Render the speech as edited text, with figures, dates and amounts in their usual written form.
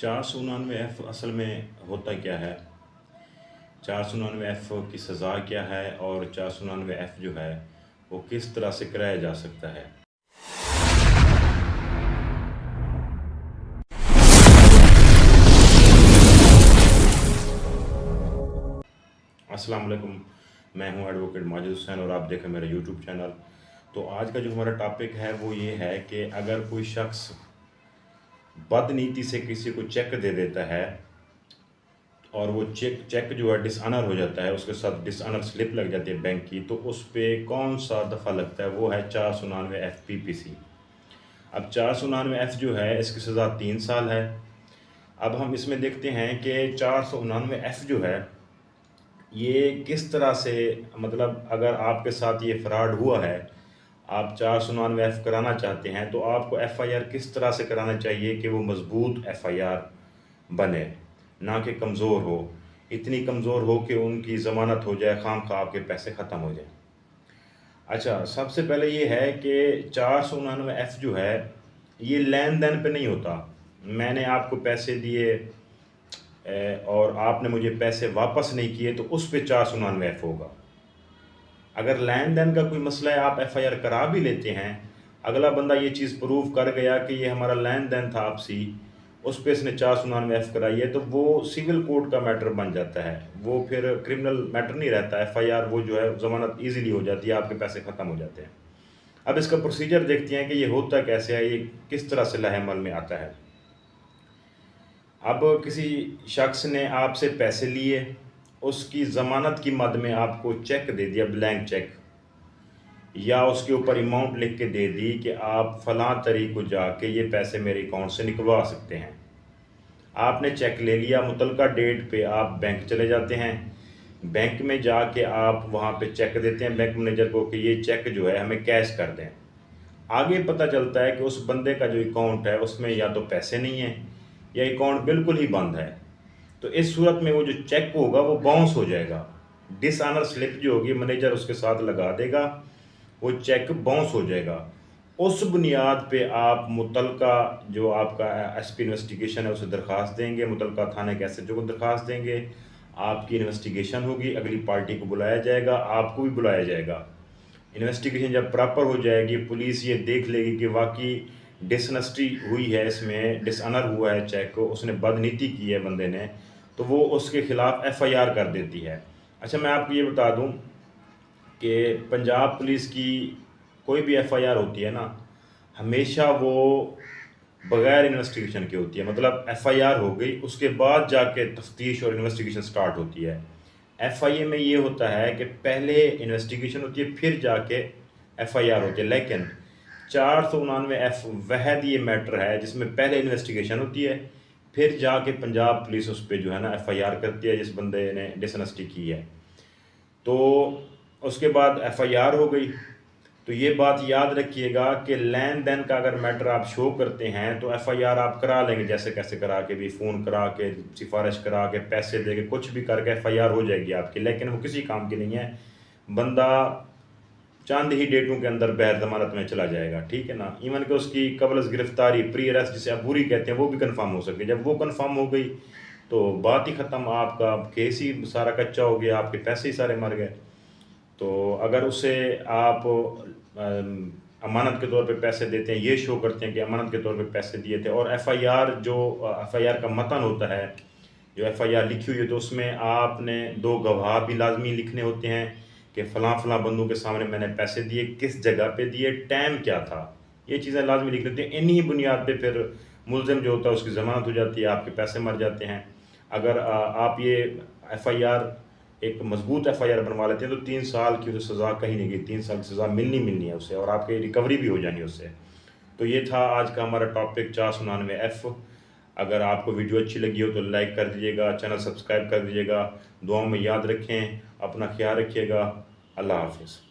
499F असल में होता क्या है? 499F की सज़ा क्या है और 499F जो है वो किस तरह से कराया जा सकता है? अस्सलाम वालेकुम। मैं हूं एडवोकेट माजिद हुसैन और आप देखें मेरा यूट्यूब चैनल। तो आज का जो हमारा टॉपिक है वो ये है कि अगर कोई शख्स बदनीति से किसी को चेक दे देता है और वो चेक चेक जो है डिसऑनर हो जाता है, उसके साथ डिसऑनर स्लिप लग जाती है बैंक की, तो उस पे कौन सा दफ़ा लगता है? वो है 499 FPPC। अब 499 जो है इसकी सज़ा 3 साल है। अब हम इसमें देखते हैं कि 499 जो है ये किस तरह से, मतलब अगर आपके साथ ये फ्रॉड हुआ है, आप 499 कराना चाहते हैं, तो आपको FIR किस तरह से कराना चाहिए कि वो मज़बूत FIR बने, ना कि कमज़ोर हो। इतनी कमज़ोर हो कि उनकी ज़मानत हो जाए, खामखा आपके पैसे ख़त्म हो जाएँ। अच्छा, सबसे पहले ये है कि 499 जो है ये लेन-देन पे नहीं होता। मैंने आपको पैसे दिए और आपने मुझे पैसे वापस नहीं किए, तो उस पे 499 होगा। अगर लेन-देन का कोई मसला है, आप FIR करा भी लेते हैं, अगला बंदा ये चीज़ प्रूव कर गया कि ये हमारा लेन-देन था आपसी, उस पे इसने 499 कराई है, तो वो सिविल कोर्ट का मैटर बन जाता है। वो फिर क्रिमिनल मैटर नहीं रहता। FIR वो जो है ज़मानत ईज़िली हो जाती है, आपके पैसे ख़त्म हो जाते हैं। अब इसका प्रोसीजर देखते हैं कि ये होता कैसे है, ये किस तरह से लाहे-अमल में आता है। अब किसी शख्स ने आपसे पैसे लिए, उसकी ज़मानत की मद में आपको चेक दे दिया, ब्लैंक चेक, या उसके ऊपर अमाउंट लिख के दे दी कि आप फ़लाँ तारीख को जाके ये पैसे मेरे अकाउंट से निकलवा सकते हैं। आपने चेक ले लिया, मुतलका डेट पे आप बैंक चले जाते हैं। बैंक में जाके आप वहाँ पे चेक देते हैं बैंक मैनेजर को कि ये चेक जो है हमें कैश कर दें। आगे पता चलता है कि उस बंदे का जो अकाउंट है उसमें या तो पैसे नहीं हैं या अकाउंट बिल्कुल ही बंद है। तो इस सूरत में वो जो चेक होगा वो बाउंस हो जाएगा। डिसऑनर स्लिप जो होगी मैनेजर उसके साथ लगा देगा, वो चेक बाउंस हो जाएगा। उस बुनियाद पे आप मुतलका जो आपका SP इन्वेस्टिगेशन है उसे दरख्वास्त देंगे, मुतलका थाने के SHO को दरख्वास्त देंगे। आपकी इन्वेस्टिगेशन होगी, अगली पार्टी को बुलाया जाएगा, आपको भी बुलाया जाएगा। इन्वेस्टिगेशन जब प्रॉपर हो जाएगी, पुलिस ये देख लेगी कि वाक़ई डिसऑनेस्टी हुई है, इसमें डिसऑनर हुआ है चेक को, उसने बदनीति की है बंदे ने, तो वो उसके खिलाफ FIR कर देती है। अच्छा, मैं आपको ये बता दूँ कि पंजाब पुलिस की कोई भी FIR होती है ना, हमेशा वो बग़ैर इन्वेस्टिगेशन के होती है। मतलब FIR हो गई, उसके बाद जाके तफ्तीश और इन्वेस्टिगेशन स्टार्ट होती है। FIA में ये होता है कि पहले इन्वेस्टिगेशन होती है, फिर जाके FIR होती है। लेकिन 499 वहद ये मैटर है जिसमें पहले इन्वेस्टिगेशन होती है, फिर जाके पंजाब पुलिस उस पे जो है ना FIR करती है जिस बंदे ने डिसऑनेस्टी की है। तो उसके बाद FIR हो गई। तो ये बात याद रखिएगा कि लेन-देन का अगर मैटर आप शो करते हैं तो FIR आप करा लेंगे, जैसे कैसे करा के भी, फ़ोन करा के, सिफ़ारिश करा के, पैसे दे के, कुछ भी करके FIR हो जाएगी आपकी, लेकिन वो किसी काम की नहीं है। बंदा चंद ही डेटों के अंदर बगैर ज़मानत में चला जाएगा, ठीक है ना? इवन कि उसकी क़ब्ल गिरफ़्तारी, प्री अरेस्ट जिसे आप बुरी कहते हैं, वो भी कन्फ़र्म हो सकती है। जब वो कन्फ़र्म हो गई तो बात ही ख़त्म, आपका केस ही सारा कच्चा हो गया, आपके पैसे ही सारे मर गए। तो अगर उसे आप अमानत के तौर पे पैसे देते हैं, ये शो करते हैं कि अमानत के तौर पे पैसे दिए थे, और FIR का मतन होता है, जो FIR लिखी हुई है, तो उसमें आपने 2 गवाह भी लाज़मी लिखने होते हैं कि फ़लाँ-फ़लाँ बंदों के सामने मैंने पैसे दिए, किस जगह पे दिए, टाइम क्या था। ये चीज़ें लाज़मी लिख लेते हैं। इन्हीं बुनियाद पे फिर मुल्ज़िम जो होता है उसकी ज़मानत हो जाती है, आपके पैसे मर जाते हैं। अगर आप ये FIR एक मज़बूत FIR बनवा लेते हैं तो 3 साल की उसे सज़ा कहीं नहीं गई, 3 साल की सज़ा मिलनी है उसे, और आपकी रिकवरी भी हो जानी उससे। तो ये था आज का हमारा टॉपिक 499F। अगर आपको वीडियो अच्छी लगी हो तो लाइक कर दीजिएगा, चैनल सब्सक्राइब कर दीजिएगा। दुआओं में याद रखें, अपना ख्याल रखिएगा। अल्लाह हाफ़िज़।